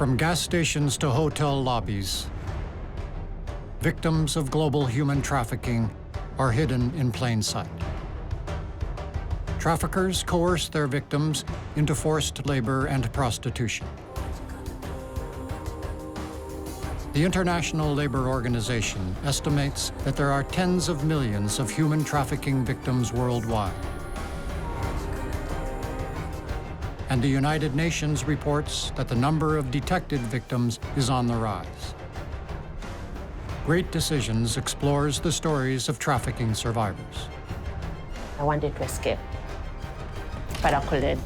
From gas stations to hotel lobbies, victims of global human trafficking are hidden in plain sight. Traffickers coerce their victims into forced labor and prostitution. The International Labor Organization estimates that there are tens of millions of human trafficking victims worldwide. And the United Nations reports that the number of detected victims is on the rise. Great Decisions explores the stories of trafficking survivors. I wanted to escape, but I couldn't.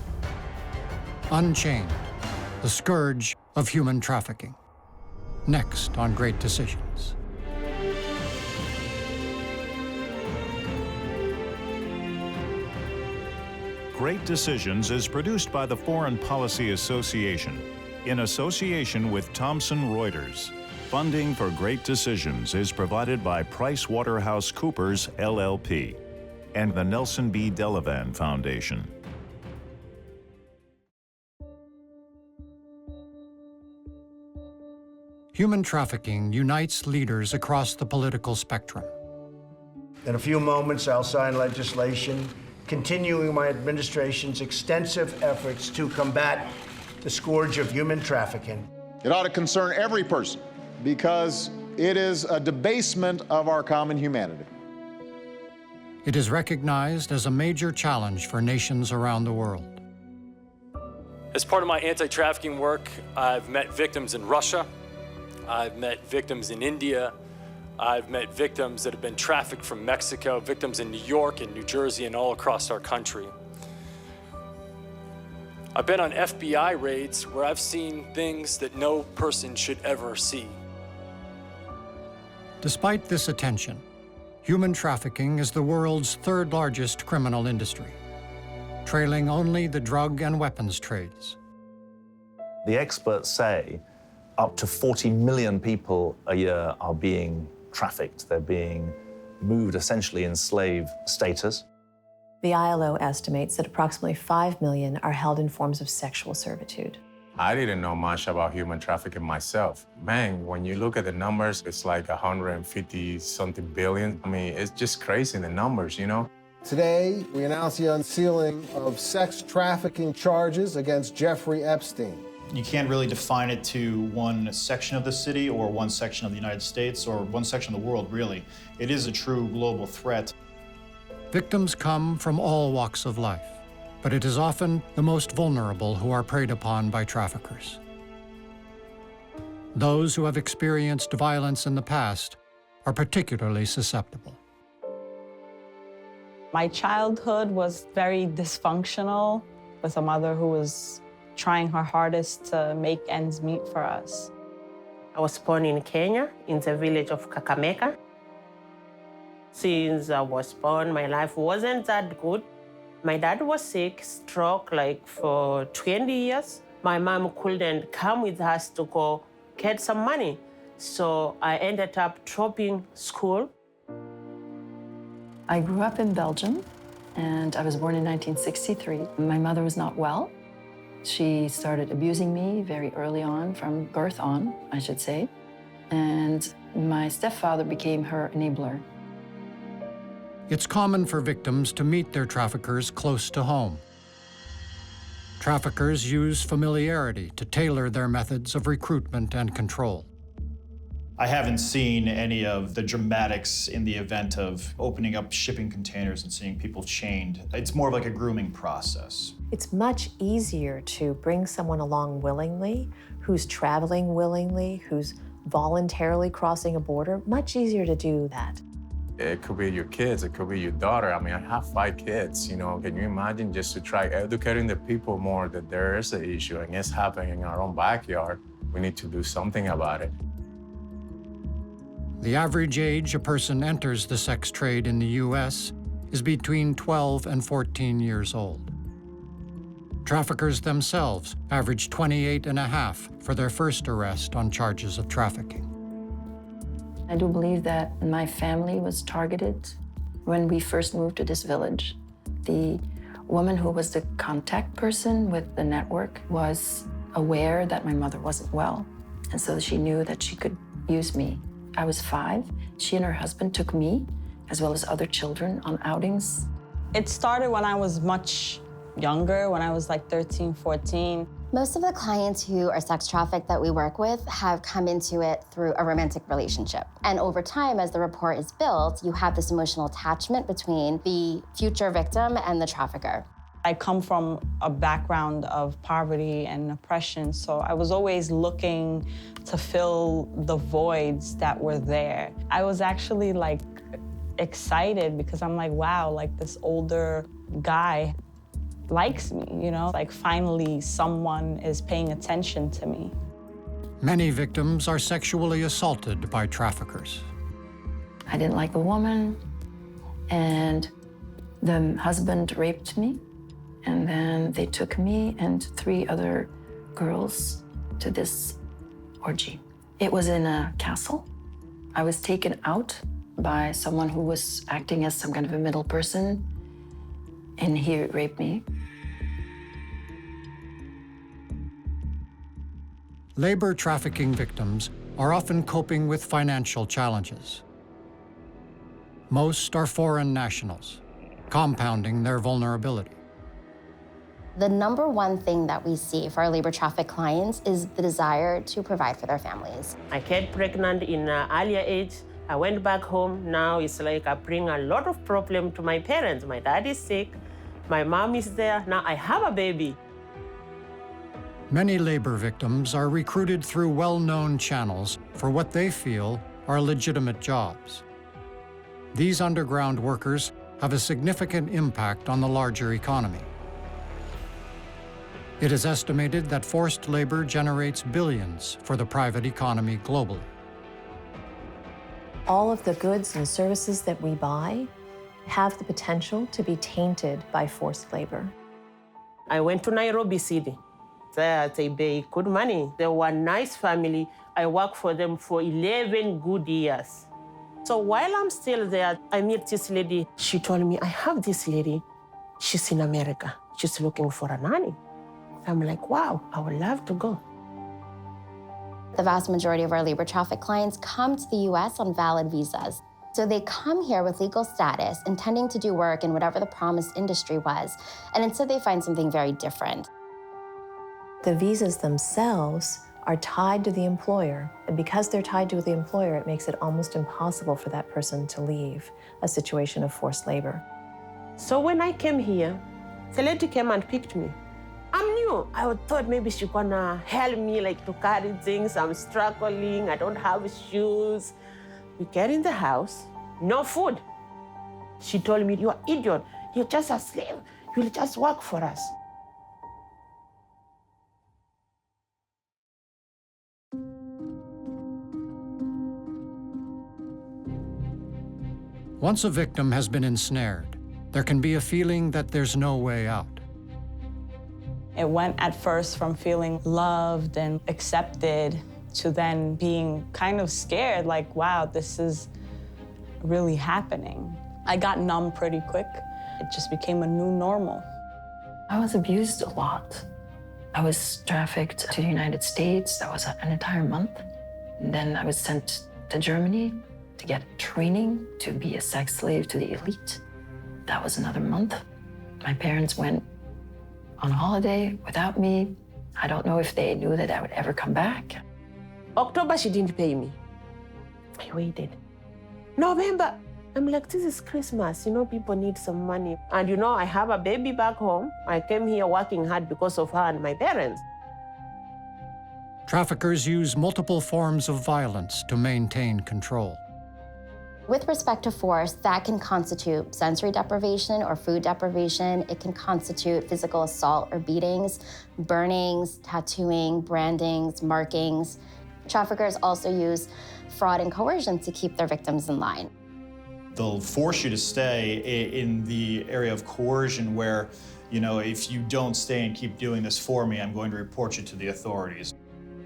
Unchained, the scourge of human trafficking. Next on Great Decisions. Great Decisions is produced by the Foreign Policy Association in association with Thomson Reuters. Funding for Great Decisions is provided by PricewaterhouseCoopers LLP and the Nelson B. Delavan Foundation. Human trafficking unites leaders across the political spectrum. In a few moments, I'll sign legislation continuing my administration's extensive efforts to combat the scourge of human trafficking. It ought to concern every person because it is a debasement of our common humanity. It is recognized as a major challenge for nations around the world. As part of my anti-trafficking work, I've met victims in Russia, I've met victims in India, I've met victims that have been trafficked from Mexico, victims in New York and New Jersey and all across our country. I've been on FBI raids where I've seen things that no person should ever see. Despite this attention, human trafficking is the world's third largest criminal industry, trailing only the drug and weapons trades. The experts say up to 40 million people a year are being trafficked. They're being moved essentially in slave status. The ILO estimates that approximately 5 million are held in forms of sexual servitude. I didn't know much about human trafficking myself. Man, when you look at the numbers, it's like 150-something billion. I mean, it's just crazy, the numbers, you know? Today, we announce the unsealing of sex trafficking charges against Jeffrey Epstein. You can't really define it to one section of the city or one section of the United States or one section of the world, really. It is a true global threat. Victims come from all walks of life, but it is often the most vulnerable who are preyed upon by traffickers. Those who have experienced violence in the past are particularly susceptible. My childhood was very dysfunctional, with a mother who was trying her hardest to make ends meet for us. I was born in Kenya, in the village of Kakamega. Since I was born, my life wasn't that good. My dad was sick, stroke, like for 20 years. My mom couldn't come with us to go get some money. So I ended up dropping school. I grew up in Belgium, and I was born in 1963. My mother was not well. She started abusing me very early on, from birth on, I should say. And my stepfather became her enabler. It's common for victims to meet their traffickers close to home. Traffickers use familiarity to tailor their methods of recruitment and control. I haven't seen any of the dramatics in the event of opening up shipping containers and seeing people chained. It's more of like a grooming process. It's much easier to bring someone along willingly, who's traveling willingly, who's voluntarily crossing a border. Much easier to do that. It could be your kids, it could be your daughter. I mean, I have 5 kids, you know. Can you imagine just to try educating the people more that there is an issue and it's happening in our own backyard? We need to do something about it. The average age a person enters the sex trade in the U.S. is between 12 and 14 years old. Traffickers themselves average 28 and a half for their first arrest on charges of trafficking. I do believe that my family was targeted when we first moved to this village. The woman who was the contact person with the network was aware that my mother wasn't well, and so she knew that she could use me. I was 5. She and her husband took me, as well as other children, on outings. It started when I was much younger, when I was like 13, 14. Most of the clients who are sex trafficked that we work with have come into it through a romantic relationship. And over time, as the rapport is built, you have this emotional attachment between the future victim and the trafficker. I come from a background of poverty and oppression, so I was always looking to fill the voids that were there. I was actually like excited because I'm like, wow, like this older guy likes me, you know? Like finally someone is paying attention to me. Many victims are sexually assaulted by traffickers. I didn't like a woman, and the husband raped me, and then they took me and 3 other girls to this orgy. It was in a castle. I was taken out by someone who was acting as some kind of a middle person, and he raped me. Labor trafficking victims are often coping with financial challenges. Most are foreign nationals, compounding their vulnerability. The number one thing that we see for our labor traffic clients is the desire to provide for their families. I get pregnant in an earlier age. I went back home. Now it's like I bring a lot of problem to my parents. My dad is sick. My mom is there. Now I have a baby. Many labor victims are recruited through well-known channels for what they feel are legitimate jobs. These underground workers have a significant impact on the larger economy. It is estimated that forced labor generates billions for the private economy globally. All of the goods and services that we buy have the potential to be tainted by forced labor. I went to Nairobi City. There they pay good money. They were a nice family. I worked for them for 11 good years. So while I'm still there, I meet this lady. She told me, I have this lady. She's in America. She's looking for a nanny. I'm like, wow, I would love to go. The vast majority of our labor traffic clients come to the US on valid visas. So they come here with legal status, intending to do work in whatever the promised industry was, and instead they find something very different. The visas themselves are tied to the employer, and because they're tied to the employer, it makes it almost impossible for that person to leave a situation of forced labor. So when I came here, the lady came and picked me. I'm new. I thought maybe she's gonna help me like to carry things. I'm struggling, I don't have shoes. We get in the house, no food. She told me, you're an idiot. You're just a slave. You'll just work for us. Once a victim has been ensnared, there can be a feeling that there's no way out. It went at first from feeling loved and accepted to then being kind of scared, like, wow, this is really happening. I got numb pretty quick. It just became a new normal. I was abused a lot. I was trafficked to the United States. That was an entire month. And then I was sent to Germany to get training to be a sex slave to the elite. That was another month. My parents went on holiday without me. I don't know if they knew that I would ever come back. October, she didn't pay me. I waited. November, I'm like, this is Christmas. You know, people need some money. And you know, I have a baby back home. I came here working hard because of her and my parents. Traffickers use multiple forms of violence to maintain control. With respect to force, that can constitute sensory deprivation or food deprivation. It can constitute physical assault or beatings, burnings, tattooing, brandings, markings. Traffickers also use fraud and coercion to keep their victims in line. They'll force you to stay in the area of coercion where, you know, if you don't stay and keep doing this for me, I'm going to report you to the authorities.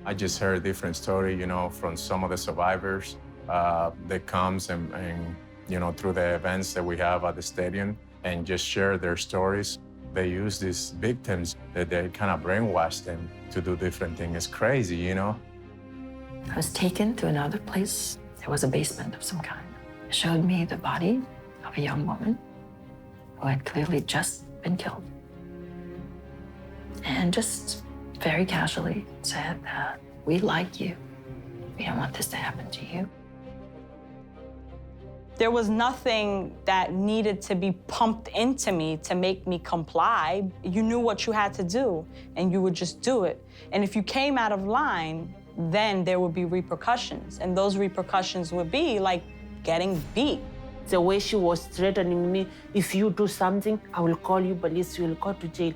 I just heard a different story, you know, from some of the survivors that comes and, you know, through the events that we have at the stadium and just share their stories. They use these victims that they kind of brainwash them to do different things. It's crazy, you know? I was taken to another place. It was a basement of some kind. It showed me the body of a young woman who had clearly just been killed. And just very casually said that we like you. We don't want this to happen to you. There was nothing that needed to be pumped into me to make me comply. You knew what you had to do, and you would just do it. And if you came out of line, then there would be repercussions. And those repercussions would be like getting beat. The way she was threatening me, if you do something, I will call you police, you will go to jail.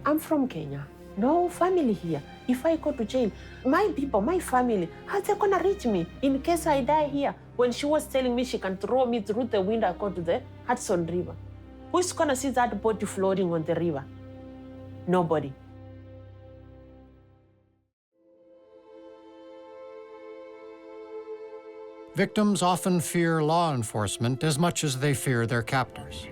I'm from Kenya, no family here. If I go to jail, my people, my family, how they gonna reach me in case I die here? When she was telling me she can throw me through the window, I go to the Hudson River. Who's gonna see that body floating on the river? Nobody. Victims often fear law enforcement as much as they fear their captors.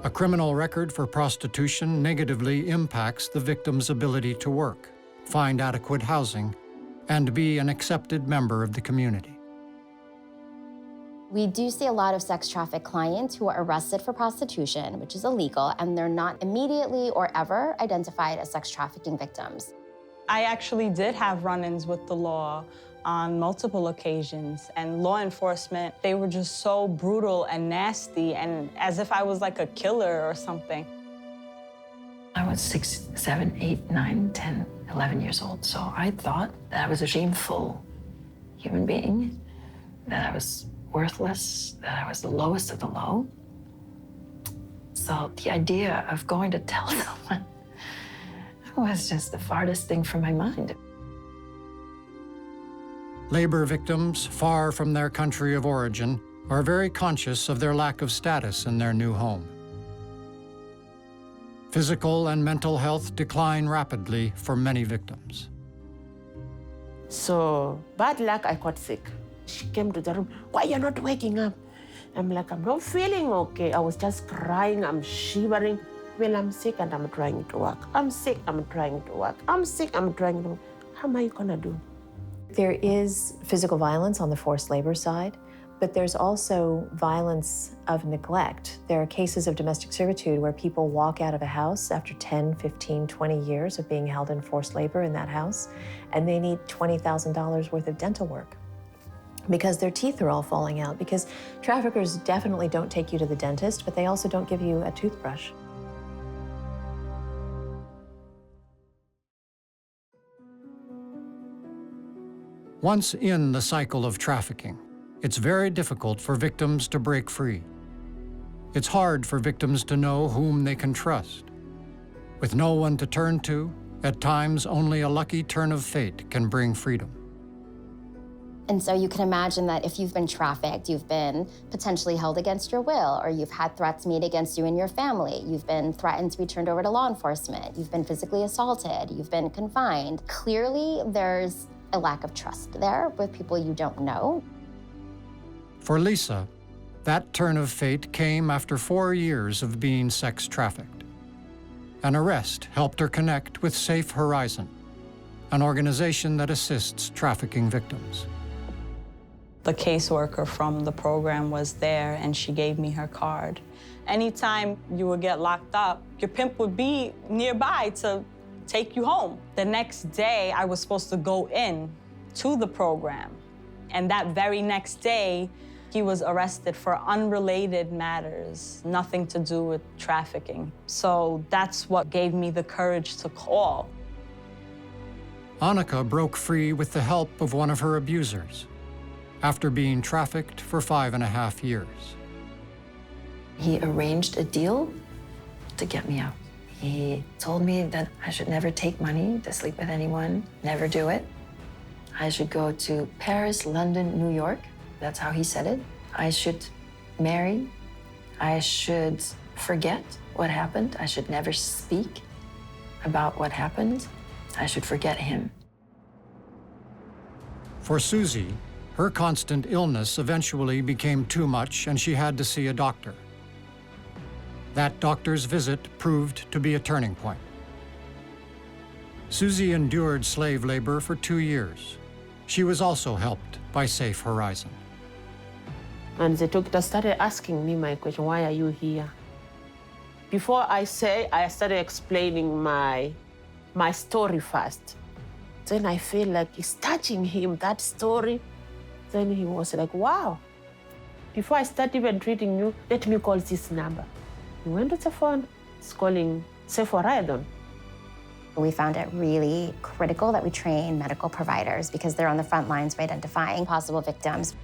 A criminal record for prostitution negatively impacts the victim's ability to work, find adequate housing, and be an accepted member of the community. We do see a lot of sex traffic clients who are arrested for prostitution, which is illegal, and they're not immediately or ever identified as sex trafficking victims. I actually did have run-ins with the law on multiple occasions, and law enforcement, they were just so brutal and nasty, and as if I was like a killer or something. I was 6, 7, 8, 9, 10, 11 years old, so I thought that I was a shameful human being, that I was worthless, that I was the lowest of the low. So the idea of going to tell someone was just the farthest thing from my mind. Labor victims, far from their country of origin, are very conscious of their lack of status in their new home. Physical and mental health decline rapidly for many victims. So, bad luck, I got sick. She came to the room, why you're not waking up? I'm like, I'm not feeling okay. I was just crying, I'm shivering. Well, I'm sick and I'm trying to work. I'm sick, I'm trying to work. I'm sick, I'm trying to work. How am I gonna do? There is physical violence on the forced labor side, but there's also violence of neglect. There are cases of domestic servitude where people walk out of a house after 10, 15, 20 years of being held in forced labor in that house, and they need $20,000 worth of dental work because their teeth are all falling out, because traffickers definitely don't take you to the dentist, but they also don't give you a toothbrush. Once in the cycle of trafficking, it's very difficult for victims to break free. It's hard for victims to know whom they can trust. With no one to turn to, at times only a lucky turn of fate can bring freedom. And so you can imagine that if you've been trafficked, you've been potentially held against your will, or you've had threats made against you and your family, you've been threatened to be turned over to law enforcement, you've been physically assaulted, you've been confined. Clearly, there's a lack of trust there with people you don't know. For Lisa, that turn of fate came after 4 years of being sex trafficked. An arrest helped her connect with Safe Horizon, an organization that assists trafficking victims. The caseworker from the program was there, and she gave me her card. Anytime you would get locked up, your pimp would be nearby to take you home. The next day, I was supposed to go in to the program. And that very next day, he was arrested for unrelated matters, nothing to do with trafficking. So that's what gave me the courage to call. Anneke broke free with the help of one of her abusers after being trafficked for 5.5 years. He arranged a deal to get me out. He told me that I should never take money to sleep with anyone, never do it. I should go to Paris, London, New York. That's how he said it. I should marry. I should forget what happened. I should never speak about what happened. I should forget him. For Susy, her constant illness eventually became too much and she had to see a doctor. That doctor's visit proved to be a turning point. Susy endured slave labor for 2 years. She was also helped by Safe Horizon. And the doctor started asking me my question, why are you here? Before I started explaining my story first. Then I feel like it's touching him, that story. Then he was like, wow. Before I start even treating you, let me call this number. He went to the phone, he's calling Safe Horizon. We found it really critical that we train medical providers because they're on the front lines of identifying possible victims.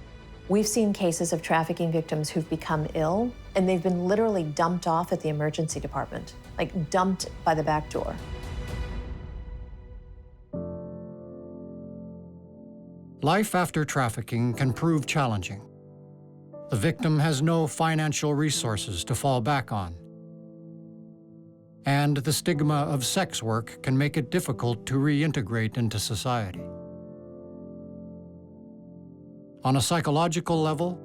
We've seen cases of trafficking victims who've become ill, and they've been literally dumped off at the emergency department, like dumped by the back door. Life after trafficking can prove challenging. The victim has no financial resources to fall back on. And the stigma of sex work can make it difficult to reintegrate into society. On a psychological level,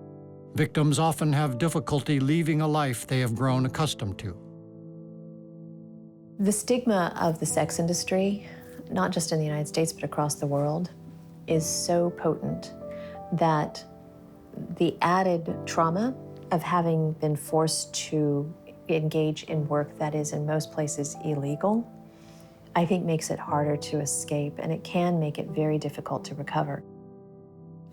victims often have difficulty leaving a life they have grown accustomed to. The stigma of the sex industry, not just in the United States, but across the world, is so potent that the added trauma of having been forced to engage in work that is in most places illegal, I think makes it harder to escape, and it can make it very difficult to recover.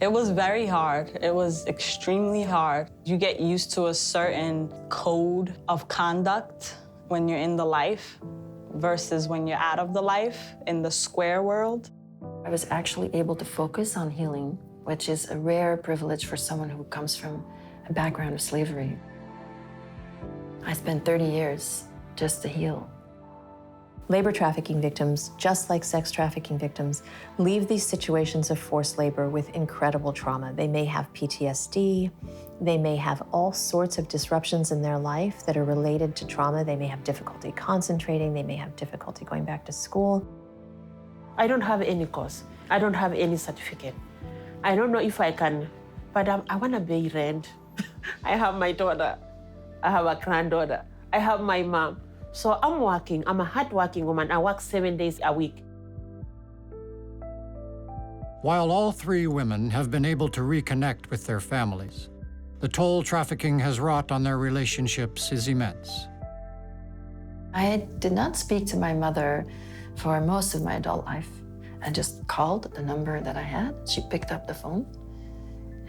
It was very hard. It was extremely hard. You get used to a certain code of conduct when you're in the life versus when you're out of the life in the square world. I was actually able to focus on healing, which is a rare privilege for someone who comes from a background of slavery. I spent 30 years just to heal. Labor trafficking victims, just like sex trafficking victims, leave these situations of forced labor with incredible trauma. They may have PTSD, they may have all sorts of disruptions in their life that are related to trauma. They may have difficulty concentrating, they may have difficulty going back to school. I don't have any course. I don't have any certificate. I don't know if I can, but I want to pay rent. I have my daughter. I have a granddaughter. I have my mom. So I'm working. I'm a hardworking woman. I work 7 days a week. While all 3 women have been able to reconnect with their families, the toll trafficking has wrought on their relationships is immense. I did not speak to my mother for most of my adult life. I just called the number that I had. She picked up the phone,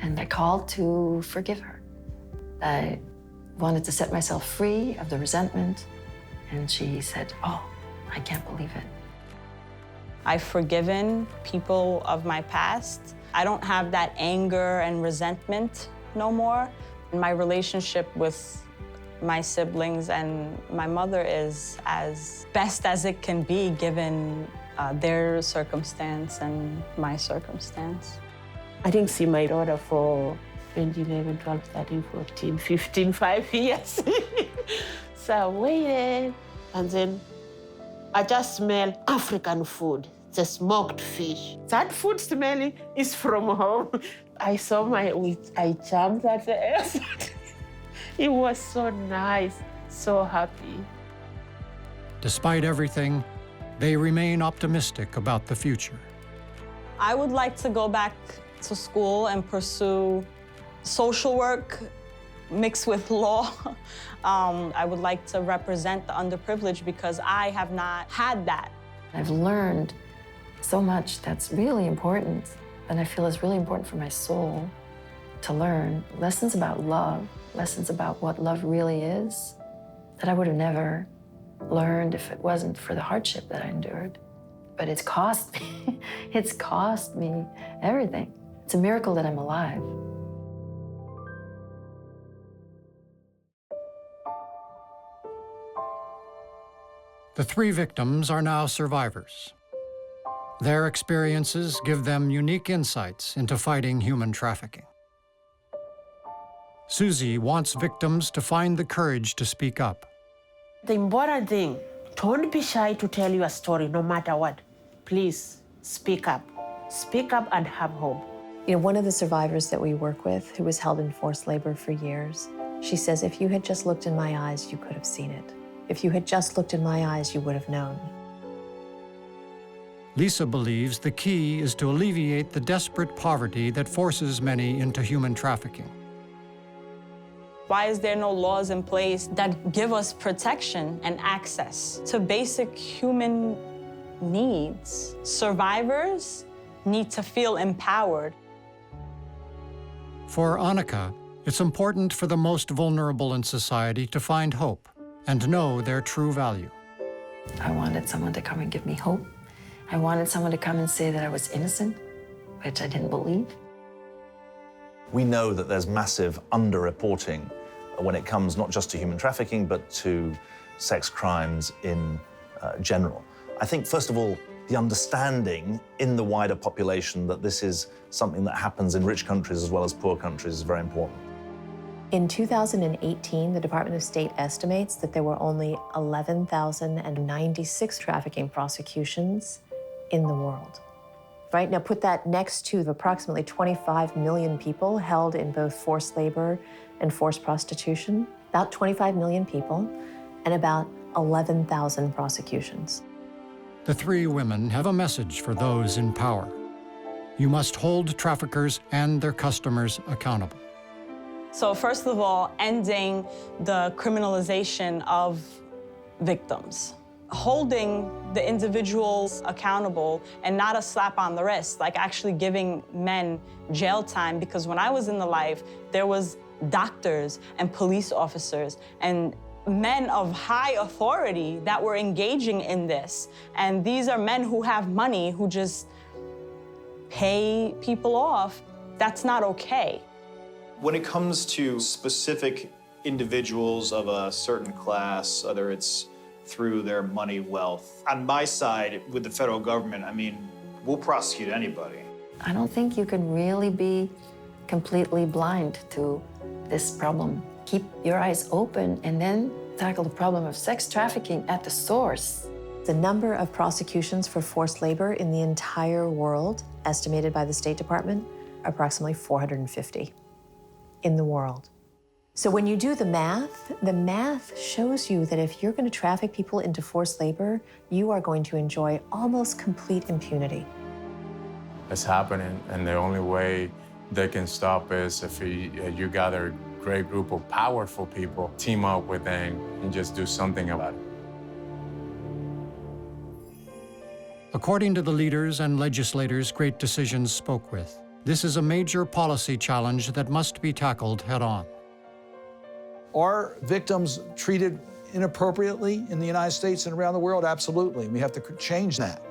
and I called to forgive her. I wanted to set myself free of the resentment, and she said, "Oh, I can't believe it." I've forgiven people of my past. I don't have that anger and resentment no more. My relationship with my siblings and my mother is as best as it can be given their circumstance and my circumstance. I didn't see my daughter for 2011, 12, 13, 14, 15, 5 years. So I waited, and then I just smell African food, the smoked fish. That food smelling is from home. I jumped at the airport. It was so nice, so happy. Despite everything, they remain optimistic about the future. I would like to go back to school and pursue social work mixed with law. I would like to represent the underprivileged because I have not had that. I've learned so much that's really important, and I feel is really important for my soul to learn. Lessons about love, lessons about what love really is, that I would have never learned if it wasn't for the hardship that I endured. But it's cost me, it's cost me everything. It's a miracle that I'm alive. The 3 victims are now survivors. Their experiences give them unique insights into fighting human trafficking. Susy wants victims to find the courage to speak up. The important thing, don't be shy to tell your story no matter what. Please, speak up. Speak up and have hope. You know, one of the survivors that we work with, who was held in forced labor for years, She says, if you had just looked in my eyes, you could have seen it. If you had just looked in my eyes, you would have known. Lisa believes the key is to alleviate the desperate poverty that forces many into human trafficking. Why is there no laws in place that give us protection and access to basic human needs? Survivors need to feel empowered. For Anneke, it's important for the most vulnerable in society to find hope and know their true value. I wanted someone to come and give me hope. I wanted someone to come and say that I was innocent, which I didn't believe. We know that there's massive underreporting when it comes not just to human trafficking, but to sex crimes in general. I think, first of all, the understanding in the wider population that this is something that happens in rich countries as well as poor countries is very important. In 2018, the Department of State estimates that there were only 11,096 trafficking prosecutions in the world. Right, now put that next to the approximately 25 million people held in both forced labor and forced prostitution. About 25 million people and about 11,000 prosecutions. The three women have a message for those in power. You must hold traffickers and their customers accountable. So first of all, ending the criminalization of victims. Holding the individuals accountable and not a slap on the wrist, like actually giving men jail time. Because when I was in the life, there was doctors and police officers and men of high authority that were engaging in this. And these are men who have money, who just pay people off. That's not okay. When it comes to specific individuals of a certain class, whether it's through their money, wealth, on my side with the federal government, I mean, we'll prosecute anybody. I don't think you can really be completely blind to this problem. Keep your eyes open and then tackle the problem of sex trafficking at the source. The number of prosecutions for forced labor in the entire world, estimated by the State Department, approximately 450 in the world. So when you do the math shows you that if you're going to traffic people into forced labor, you are going to enjoy almost complete impunity. It's happening, and the only way they can stop is if you gather a great group of powerful people, team up with them, and just do something about it. According to the leaders and legislators Great Decisions spoke with, this is a major policy challenge that must be tackled head-on. Are victims treated inappropriately in the United States and around the world? Absolutely. We have to change that.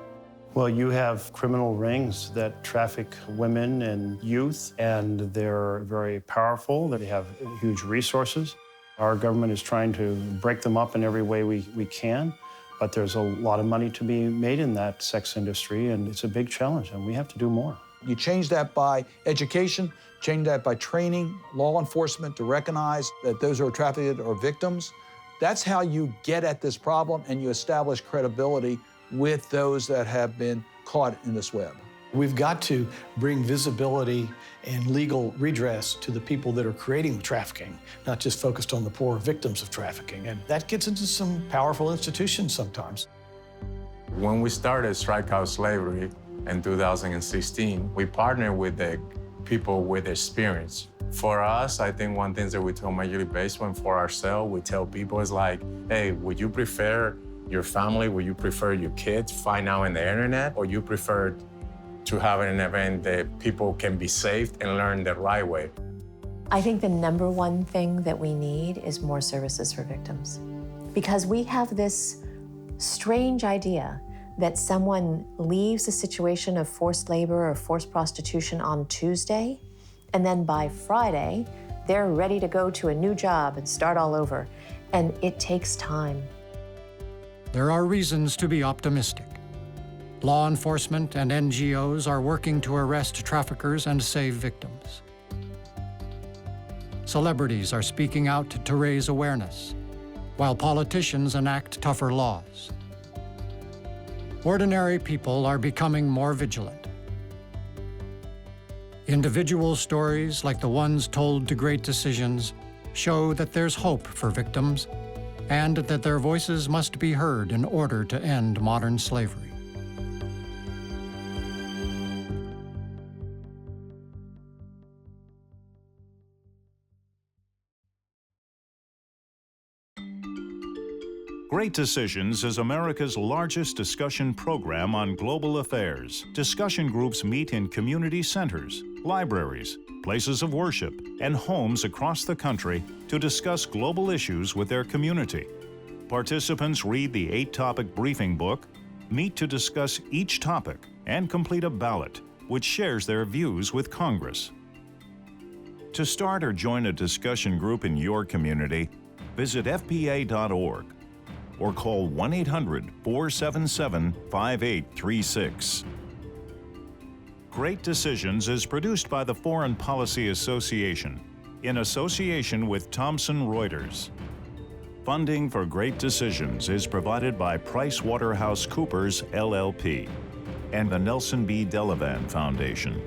Well, you have criminal rings that traffic women and youth, and they're very powerful. They have huge resources. Our government is trying to break them up in every way we can, but there's a lot of money to be made in that sex industry, and it's a big challenge, and we have to do more. You change that by education, change that by training law enforcement to recognize that those who are trafficked are victims. That's how you get at this problem, and you establish credibility with those that have been caught in this web. We've got to bring visibility and legal redress to the people that are creating the trafficking, not just focused on the poor victims of trafficking. And that gets into some powerful institutions sometimes. When we started Strike Out Slavery in 2016, we partnered with the people with experience. For us, I think one thing that we tell majorly based on for ourselves, we tell people is like, hey, would you prefer your family, would you prefer your kids find out on the internet, or you prefer to have an event that people can be saved and learn the right way? I think the number one thing that we need is more services for victims. Because we have this strange idea that someone leaves a situation of forced labor or forced prostitution on Tuesday, and then by Friday, they're ready to go to a new job and start all over. And it takes time. There are reasons to be optimistic. Law enforcement and NGOs are working to arrest traffickers and save victims. Celebrities are speaking out to raise awareness, while politicians enact tougher laws. Ordinary people are becoming more vigilant. Individual stories like the ones told to Great Decisions show that there's hope for victims and that their voices must be heard in order to end modern slavery. Great Decisions is America's largest discussion program on global affairs. Discussion groups meet in community centers, libraries, places of worship, and homes across the country to discuss global issues with their community. Participants read the 8-topic briefing book, meet to discuss each topic, and complete a ballot, which shares their views with Congress. To start or join a discussion group in your community, visit fpa.org. or call 1-800-477-5836. Great Decisions is produced by the Foreign Policy Association in association with Thomson Reuters. Funding for Great Decisions is provided by PricewaterhouseCoopers LLP and the Nelson B. Delavan Foundation.